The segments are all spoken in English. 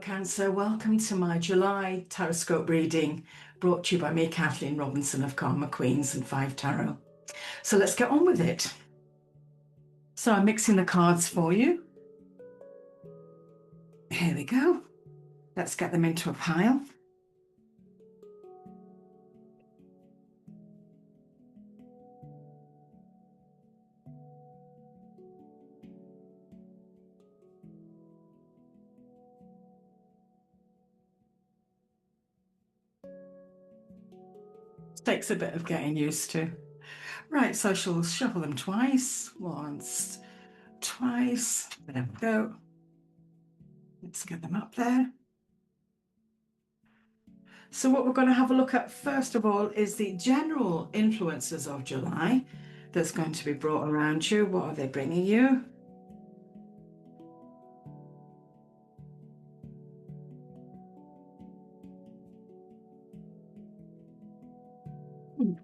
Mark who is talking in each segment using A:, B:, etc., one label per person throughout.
A: Cancer. Welcome to my July Taroscope reading brought to you by me, Kathleen Robinson of Karmaqueens and 5 Tarot. So let's get on with it. So I'm mixing the cards for you. Here we go. Let's get them into a pile. Takes a bit of getting used to. Right, so I shall shuffle them twice. Once, twice. There we go. Let's get them up there. So what we're going to have a look at first of all is the general influences of July that's going to be brought around you. What are they bringing you?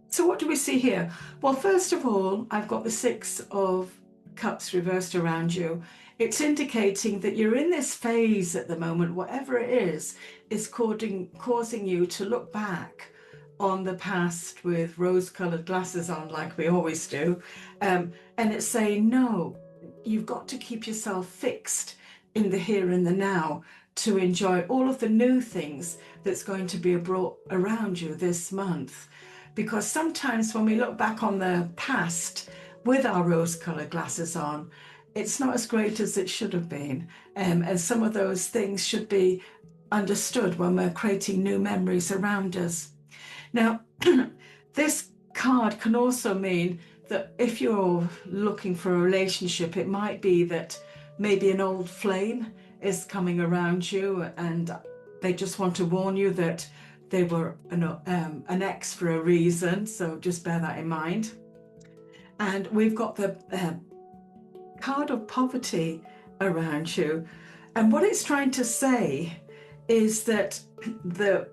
A: So what do we see here? Well, first of all, I've got the 6 of Cups reversed around you. It's indicating that you're in this phase at the moment, whatever it is causing you to look back on the past with rose-colored glasses on, like we always do. And it's saying, no, you've got to keep yourself fixed in the here and the now to enjoy all of the new things that's going to be brought around you this month. Because sometimes when we look back on the past with our rose-colored glasses on, it's not as great as it should have been. And some of those things should be understood when we're creating new memories around us. Now, this card can also mean that if you're looking for a relationship, it might be that maybe an old flame is coming around you and they just want to warn you that they were an ex for a reason, so just bear that in mind. And we've got the card of poverty around you, and what it's trying to say is that there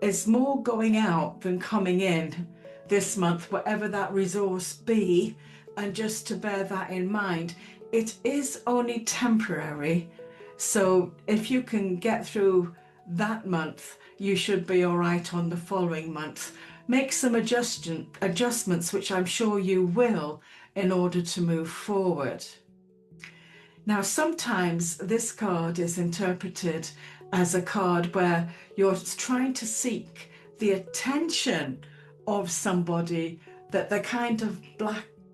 A: is more going out than coming in this month, whatever that resource be. And just to bear that in mind, it is only temporary, so if you can get through that month, you should be all right on the following month. Make some adjustments, which I'm sure you will, in order to move forward. Now, sometimes this card is interpreted as a card where you're trying to seek the attention of somebody, that they're kind of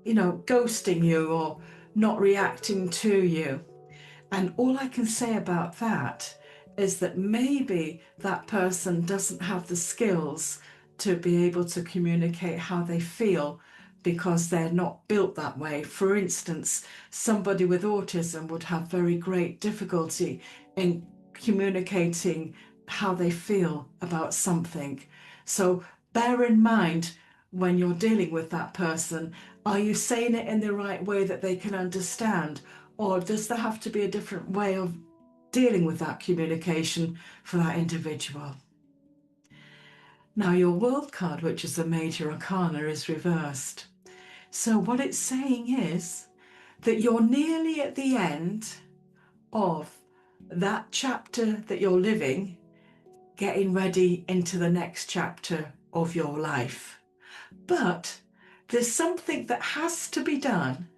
A: ghosting you or not reacting to you. And all I can say about that is that maybe that person doesn't have the skills to be able to communicate how they feel because they're not built that way. For instance, somebody with autism would have very great difficulty in communicating how they feel about something. So bear in mind when you're dealing with that person, are you saying it in the right way that they can understand? Or does there have to be a different way of dealing with that communication for that individual? Now, your World card, which is the major arcana, is reversed. So what it's saying is that you're nearly at the end of that chapter that you're living, getting ready into the next chapter of your life. But there's something that has to be done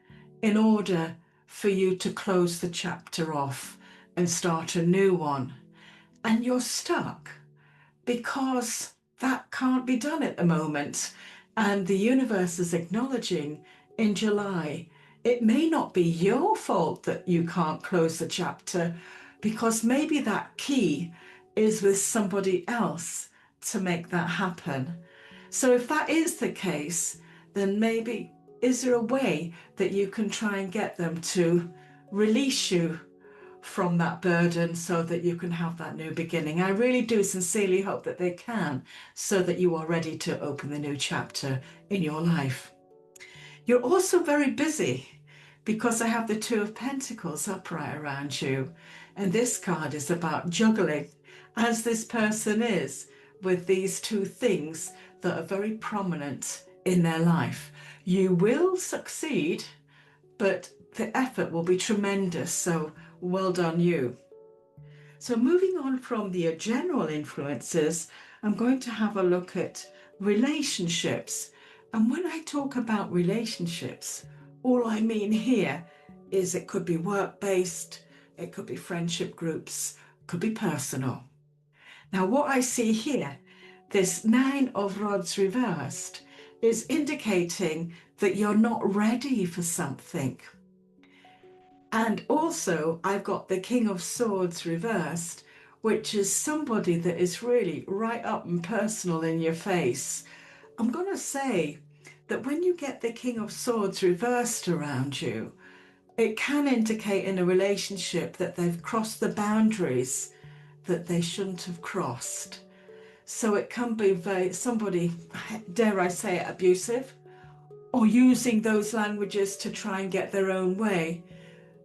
A: in order for you to close the chapter off and start a new one. And you're stuck because that can't be done at the moment. And the universe is acknowledging in July, it may not be your fault that you can't close the chapter, because maybe that key is with somebody else to make that happen. So if that is the case, then maybe is there a way that you can try and get them to release you from that burden so that you can have that new beginning? I really do sincerely hope that they can, so that you are ready to open the new chapter in your life. You're also very busy because I have the 2 of Pentacles upright around you, and this card is about juggling, as this person is, with these 2 things that are very prominent in their life. You will succeed, but the effort will be tremendous, so well done you. So moving on from the general influences, I'm going to have a look at relationships. And when I talk about relationships, all I mean here is it could be work-based, it could be friendship groups, could be personal. Now, what I see here, this Nine of Rods reversed, is indicating that you're not ready for something. And also, I've got the King of Swords reversed, which is somebody that is really right up and personal in your face. I'm going to say that when you get the King of Swords reversed around you, it can indicate in a relationship that they've crossed the boundaries that they shouldn't have crossed. So it can be somebody, dare I say it, abusive, or using those languages to try and get their own way.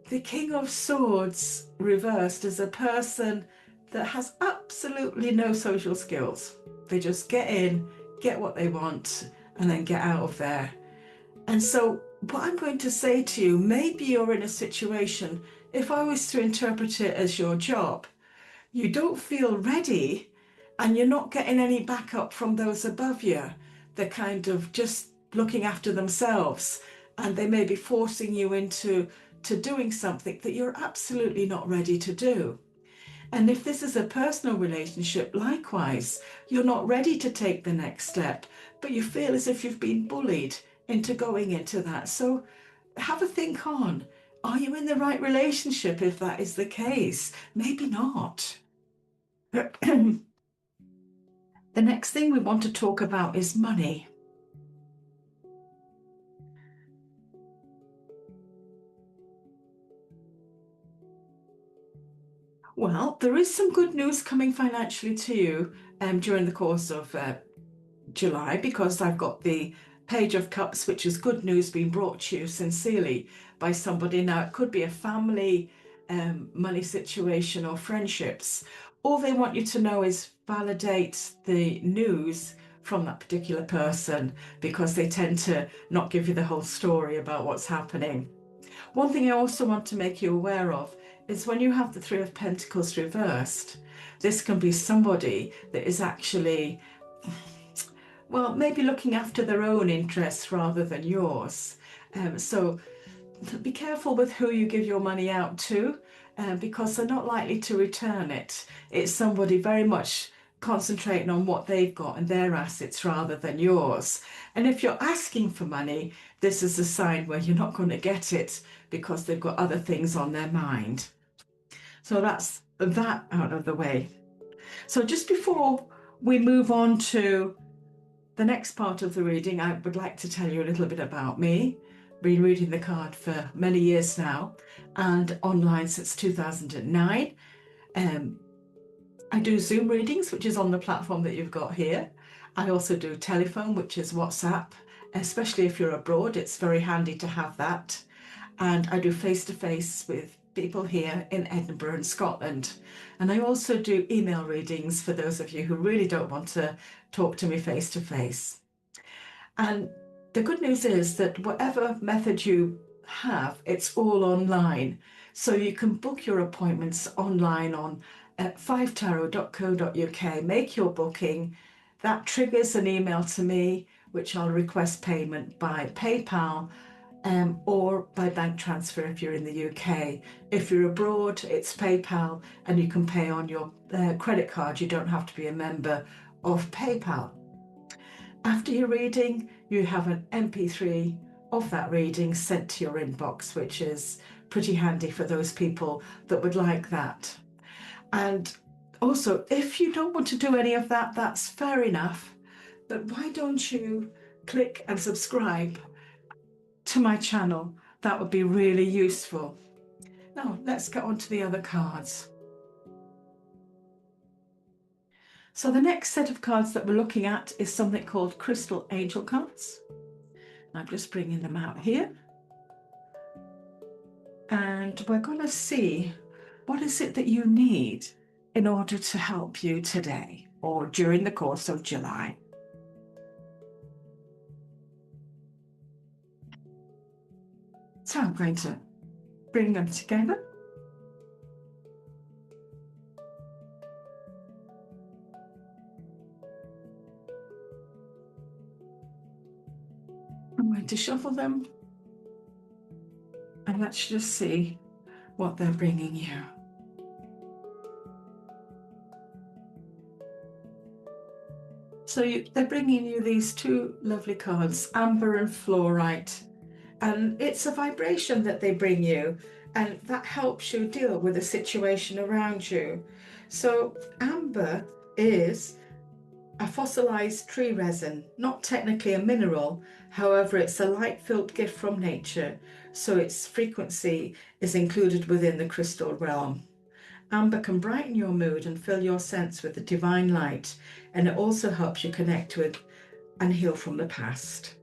A: The King of Swords reversed is a person that has absolutely no social skills. They just get in, get what they want, and then get out of there. And so what I'm going to say to you, maybe you're in a situation, if I was to interpret it as your job, you don't feel ready and you're not getting any backup from those above you. They're kind of just looking after themselves, and they may be forcing you into doing something that you're absolutely not ready to do. And if this is a personal relationship, likewise, you're not ready to take the next step, but you feel as if you've been bullied into going into that. So have a think on, are you in the right relationship if that is the case? Maybe not. The next thing we want to talk about is money. Well, there is some good news coming financially to you during the course of July, because I've got the Page of Cups, which is good news being brought to you sincerely by somebody. Now, it could be a family money situation or friendships. All they want you to know is validate the news from that particular person, because they tend to not give you the whole story about what's happening. One thing I also want to make you aware of is when you have the Three of Pentacles reversed, this can be somebody that is actually, well, maybe looking after their own interests rather than yours. So be careful with who you give your money out to, because they're not likely to return it. It's somebody very much concentrating on what they've got and their assets rather than yours. And if you're asking for money, this is a sign where you're not going to get it because they've got other things on their mind. So that's that out of the way. So just before we move on to the next part of the reading, I would like to tell you a little bit about me. Been reading the card for many years now and online since 2009. I do Zoom readings, which is on the platform that you've got here. I also do telephone, which is WhatsApp, especially if you're abroad. It's very handy to have that. And I do face-to-face with people here in Edinburgh and Scotland. And I also do email readings for those of you who really don't want to talk to me face-to-face. And the good news is that whatever method you have, it's all online. So you can book your appointments online on 5tarot.co.uk, make your booking. That triggers an email to me, which I'll request payment by PayPal or by bank transfer if you're in the UK. If you're abroad, it's PayPal, and you can pay on your credit card. You don't have to be a member of PayPal. After your reading, you have an MP3 of that reading sent to your inbox, which is pretty handy for those people that would like that. And also, if you don't want to do any of that, that's fair enough. But why don't you click and subscribe to my channel? That would be really useful. Now, let's get on to the other cards. So the next set of cards that we're looking at is something called Crystal Angel cards. I'm just bringing them out here. And we're going to see what is it that you need in order to help you today or during the course of July. So I'm going to bring them together. I'm going to shuffle them and let's just see what they're bringing you. So they're bringing you these two lovely cards, amber and fluorite. And it's a vibration that they bring you, and that helps you deal with the situation around you. So amber is a fossilized tree resin, not technically a mineral. However, it's a light-filled gift from nature, so its frequency is included within the crystal realm. Amber can brighten your mood and fill your sense with the divine light, and it also helps you connect with and heal from the past.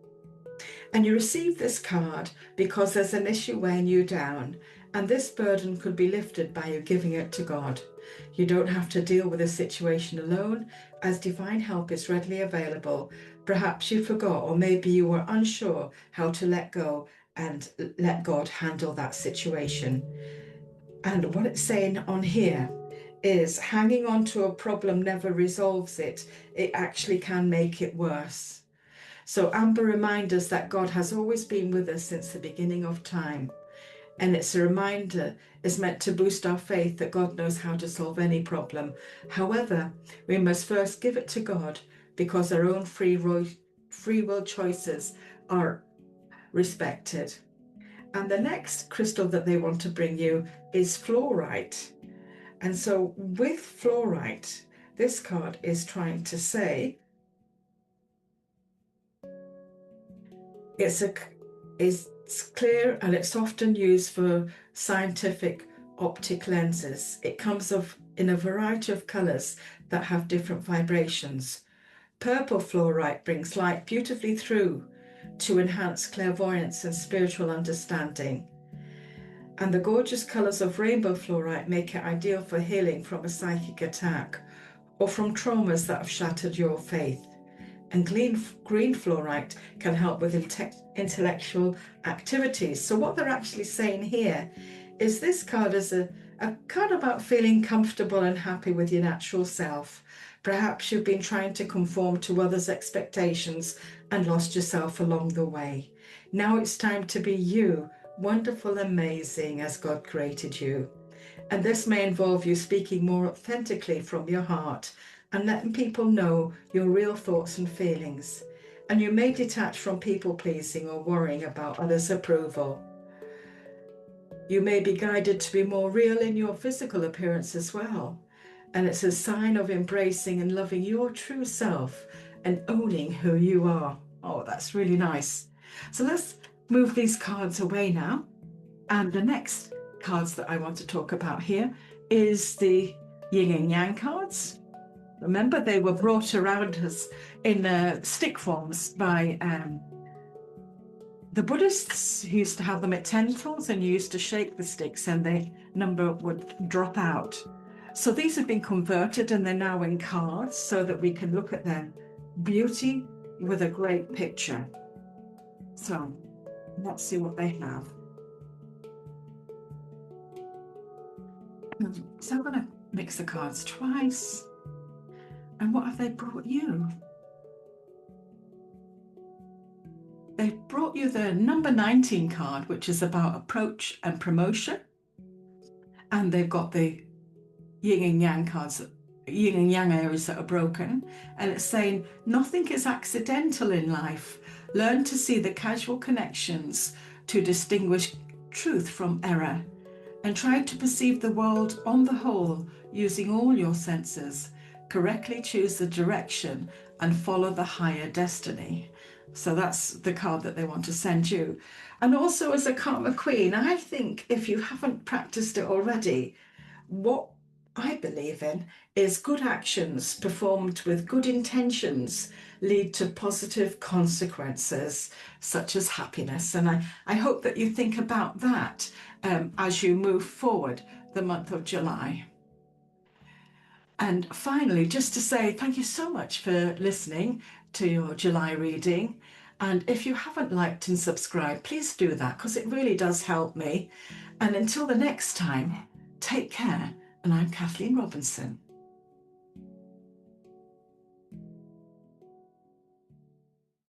A: And you receive this card because there's an issue weighing you down, and this burden could be lifted by you giving it to God. You don't have to deal with the situation alone, as divine help is readily available. Perhaps you forgot, or maybe you were unsure how to let go and let God handle that situation. And what it's saying on here is hanging on to a problem never resolves it. It actually can make it worse. So amber reminds us that God has always been with us since the beginning of time. And it's a reminder, is meant to boost our faith that God knows how to solve any problem. However, we must first give it to God because our own free will choices are respected. And the next crystal that they want to bring you is fluorite. And so with fluorite, this card is trying to say, it's clear and it's often used for scientific optic lenses. It comes in a variety of colors that have different vibrations. Purple fluorite brings light beautifully through to enhance clairvoyance and spiritual understanding. And the gorgeous colors of rainbow fluorite make it ideal for healing from a psychic attack or from traumas that have shattered your faith. And green fluorite can help with intellectual activities. So what they're actually saying here is this card is a card about feeling comfortable and happy with your natural self. Perhaps you've been trying to conform to others' expectations and lost yourself along the way. Now it's time to be you, wonderful, amazing as God created you. And this may involve you speaking more authentically from your heart and letting people know your real thoughts and feelings. And you may detach from people pleasing or worrying about others' approval. You may be guided to be more real in your physical appearance as well. And it's a sign of embracing and loving your true self and owning who you are. Oh, that's really nice. So let's move these cards away now. And the next cards that I want to talk about here is the yin and yang cards. Remember, they were brought around us in stick forms by the Buddhists, who used to have them at temples, and you used to shake the sticks and the number would drop out. So these have been converted and they're now in cards so that we can look at their beauty with a great picture. So let's see what they have. So I'm going to mix the cards twice. And what have they brought you? They brought you the number 19 card, which is about approach and promotion. And they've got the yin and yang cards, yin and yang areas that are broken. And it's saying, nothing is accidental in life. Learn to see the casual connections to distinguish truth from error. And try to perceive the world on the whole using all your senses. Correctly choose the direction and follow the higher destiny. So that's the card that they want to send you. And also, as a Karma Queen, I think if you haven't practiced it already, what I believe in is good actions performed with good intentions lead to positive consequences, such as happiness. And I hope that you think about that as you move forward the month of July. And finally, just to say thank you so much for listening to your July reading. And if you haven't liked and subscribed, please do that because it really does help me. And until the next time, take care. And I'm Kathleen Robinson.